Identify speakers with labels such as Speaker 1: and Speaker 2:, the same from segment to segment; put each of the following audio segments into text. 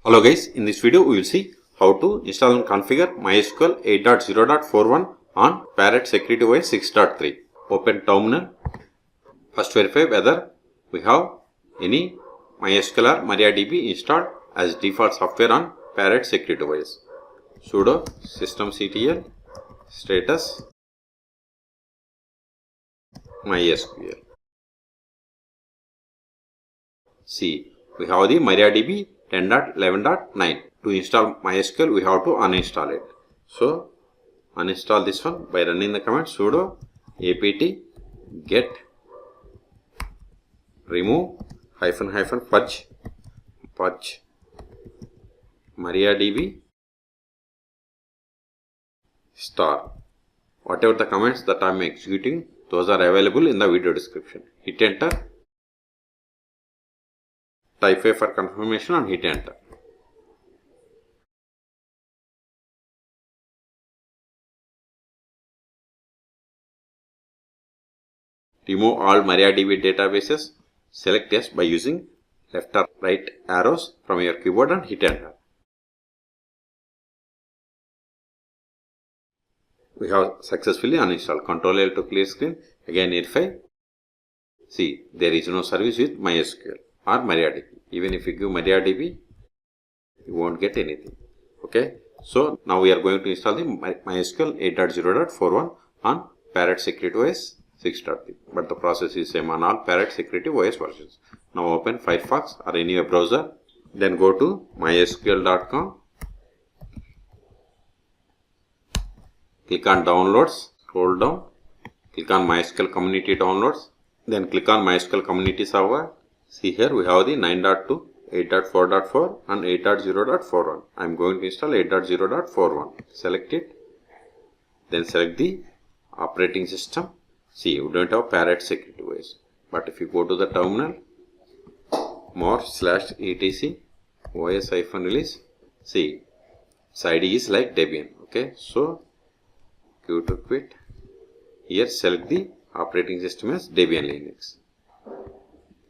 Speaker 1: Hello guys, in this video we will see how to install and configure MySQL 8.0.41 on Parrot Security OS 6.3. Open terminal. First verify whether we have any MySQL or MariaDB installed as default software on Parrot Security OS. Sudo systemctl status MySQL. See, we have the MariaDB 10.11.9. To install MySQL, we have to uninstall it. So, uninstall this one by running the command sudo apt-get remove purge mariadb star. Whatever the commands that I am executing, those are available in the video description. Hit enter. Type A for confirmation and hit enter. Remove all MariaDB databases. Select yes by using left or right arrows from your keyboard and hit enter. We have successfully uninstalled. Ctrl L to clear screen. Again verify. See, there is no service with MySQL or MariaDB. Even if you give MariaDB, you won't get anything. Okay. So now we are going to install the MySQL 8.0.41 on Parrot Security OS 6.3. But the process is same on all Parrot Security OS versions. Now open Firefox or any web browser. Then go to mysql.com. Click on downloads. Scroll down. Click on MySQL community downloads. Then click on MySQL community server. See here we have the 9.2, 8.4.4 and 8.0.41. I am going to install 8.0.41. Select it. Then select the operating system. See, we don't have Parrot Security OS. But if you go to the terminal, more/etc os-release, see, its ID is like Debian. Okay, so Q to quit. Here select the operating system as Debian Linux.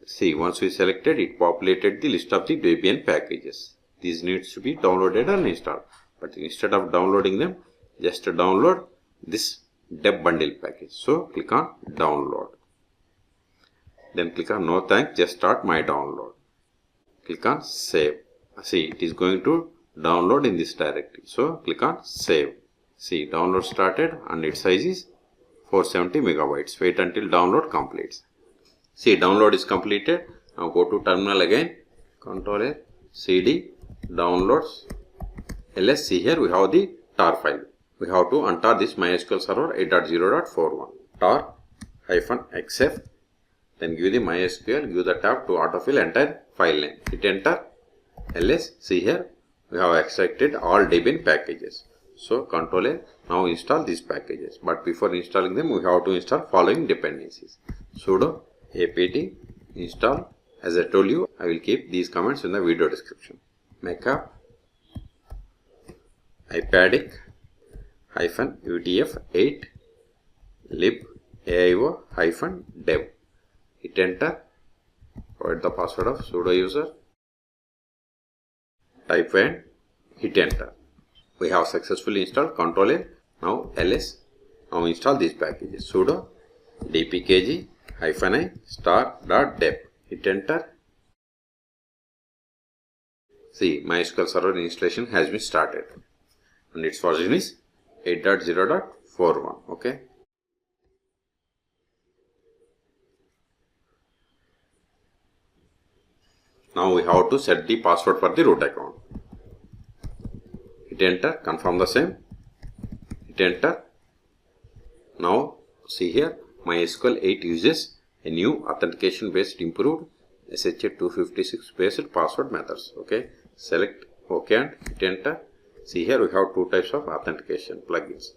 Speaker 1: See, once we selected, it populated the list of the Debian packages. These needs to be downloaded and installed. But instead of downloading them, just download this deb bundle package. So click on download. Then click on no thanks, just start my download. Click on save. See, it is going to download in this directory. So click on save. See, download started and its size is 470 megabytes. Wait until download completes. See, download is completed. Now go to terminal again. Ctrl A, CD, downloads, ls. See here we have the tar file. We have to untar this MySQL server 8.0.41. tar-xf. Then give the MySQL, give the tab to autofill entire file name. Hit enter. ls. See here we have extracted all Debian packages. So Ctrl A. Now install these packages. But before installing them, we have to install following dependencies. Sudo apt install. As I told you, I will keep these commands in the video description. Backup ipadic-utf8 libaio-dev. Hit enter. Provide the password of sudo user. Type and hit enter. We have successfully installed. Ctrl A. Now ls. Now install these packages. Sudo dpkg-i star.deb. Hit enter. See, MySQL server installation has been started. And its version is 8.0.41. Okay. Now we have to set the password for the root account. Hit enter. Confirm the same. Hit enter. Now see here MySQL 8 uses a new authentication based improved SHA-256 based password methods. Okay. Select OK and hit enter. See here we have two types of authentication plugins.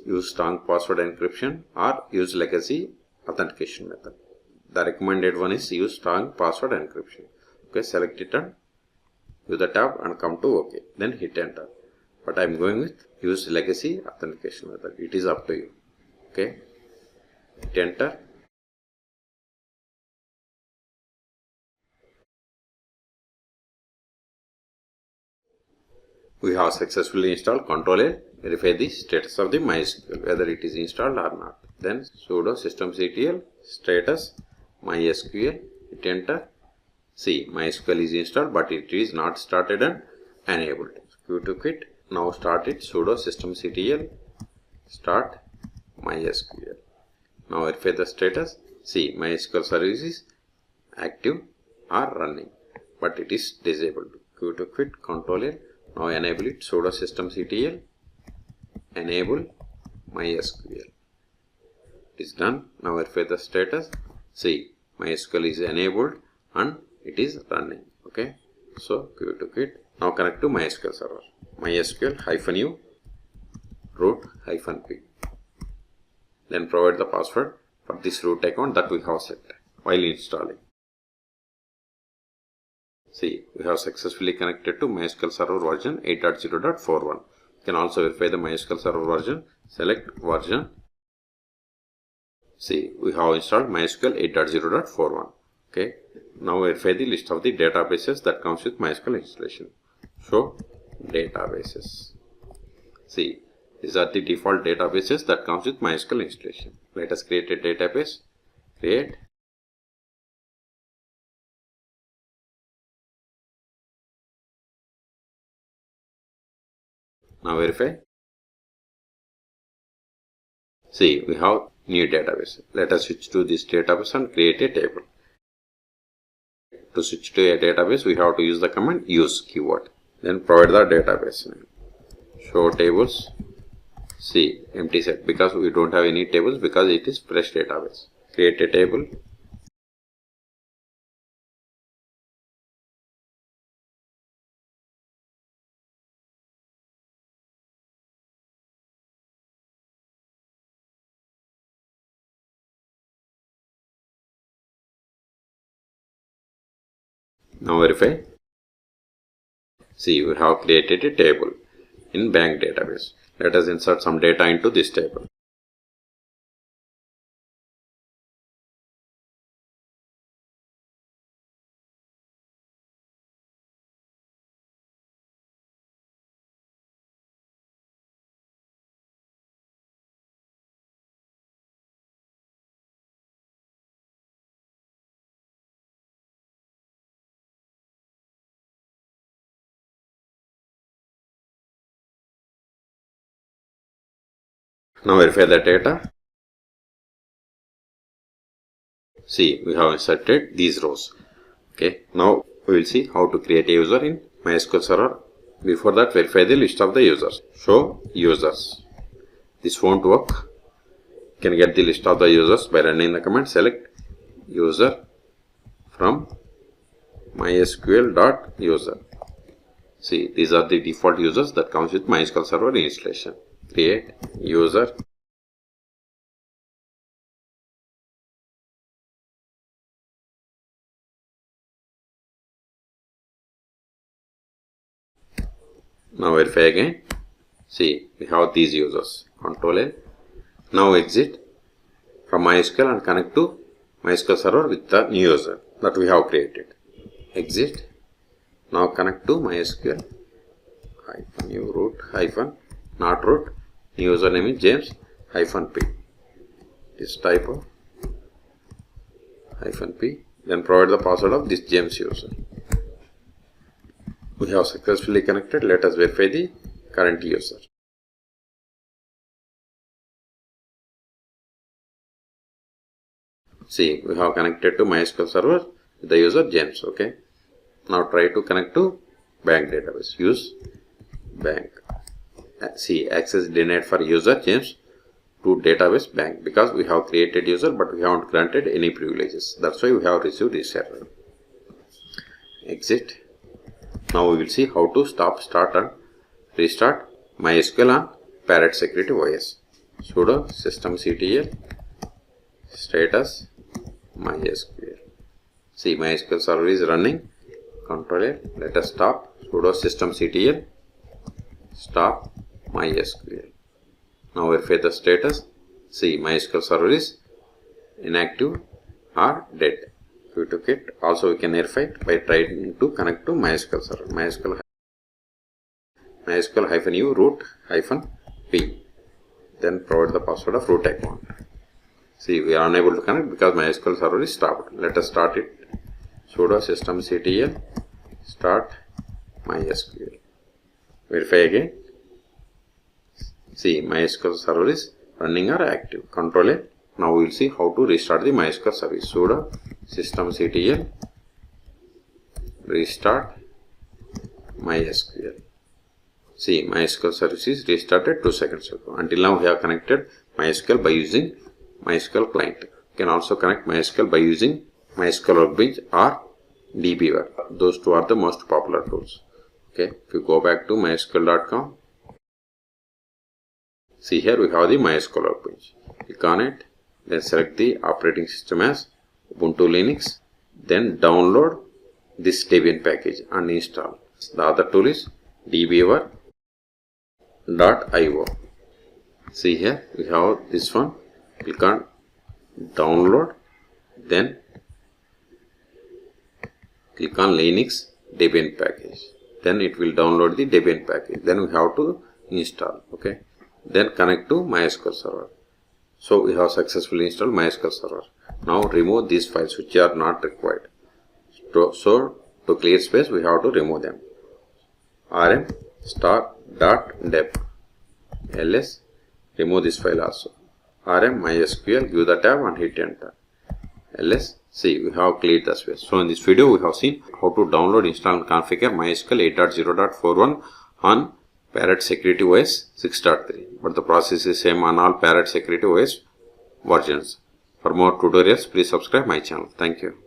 Speaker 1: Use strong password encryption or use legacy authentication method. The recommended one is use strong password encryption. Okay, select it and use the tab and come to OK. Then hit enter. But I am going with use legacy authentication method. It is up to you. Okay. Hit enter. We have successfully installed Control L. Verify the status of the MySQL, whether it is installed or not. Then sudo systemctl status MySQL. Hit enter. See, MySQL is installed, but it is not started and enabled. Q to quit. Now start it. Sudo systemctl start MySQL. Now verify the status. See, MySQL service is active or running, but it is disabled. Q to quit. Control L. Now enable it. Sudo systemctl enable MySQL. It is done. Now verify the status. See, MySQL is enabled and it is running. Okay. So Q to quit. Now connect to MySQL server. MySQL -u root -p. Then provide the password for this root account that we have set while installing. See, we have successfully connected to MySQL Server version 8.0.41. You can also verify the MySQL Server version. Select version. See, we have installed MySQL 8.0.41. Okay. Now verify the list of the databases that comes with MySQL installation. Show databases. See, these are the default databases that comes with MySQL installation. Let us create a database. Create. Now verify. See, we have new database. Let us switch to this database and create a table. To switch to a database, we have to use the command use keyword. Then provide the database name. Show tables. See, empty set because we don't have any tables because it is fresh database. Create a table. Now verify. See, we have created a table in bank database. Let us insert some data into this table. Now verify the data. See, we have inserted these rows. Okay. Now we will see how to create a user in MySQL Server. Before that, verify the list of the users. Show users. This won't work. You can get the list of the users by running the command select user from mysql.user. See, these are the default users that comes with MySQL Server installation. Create user. Now verify again. See, we have these users. Control L. Now exit from MySQL and connect to MySQL Server with the new user that we have created. Exit. Now connect to MySQL -new root not root. New username is James -p. This type of -p. Then provide the password of this James user. We have successfully connected. Let us verify the current user. See, we have connected to MySQL Server with the user James. Okay. Now try to connect to bank database. Use bank. See, access denied for user James to database bank because we have created user but we haven't granted any privileges. That's why we have received this error. Exit. Now we will see how to stop, start and restart MySQL on Parrot Security OS. Sudo systemctl status MySQL. See, MySQL server is running. Control L. Let us stop. Sudo systemctl stop MySQL. Now verify the status. See, MySQL server is inactive or dead. Q to quit. Also we can verify it by trying to connect to MySQL server. MySQL MySQL-u root-p. Then provide the password of root account. See, we are unable to connect because MySQL server is stopped. Let us start it. Sudo systemctl start MySQL. Verify again. See, MySQL server is running or active. Control A. Now we will see how to restart the MySQL service. Sudo systemctl restart MySQL. See, MySQL service is restarted 2 seconds ago. Until now, we have connected MySQL by using MySQL client. You can also connect MySQL by using MySQL Workbench or dbware. Those two are the most popular tools. Okay, if you go back to mysql.com, see here we have the MySQL Workbench. Click on it, then select the operating system as Ubuntu Linux, then download this Debian package and install. The other tool is dbware.io. See here we have this one. Click on download, then click on Linux Debian package. Then it will download the Debian package. Then we have to install. Okay. Then connect to MySQL server. So we have successfully installed MySQL server. Now remove these files which are not required. So to clear space we have to remove them. rm start.deb ls, remove this file also. rm mysql, give the tab and hit enter. ls, see we have cleared the space. So in this video we have seen how to download, install and configure MySQL 8.0.41 on Parrot Security OS 6.3. But the process is same on all Parrot Security OS versions. For more tutorials, please subscribe my channel. Thank you.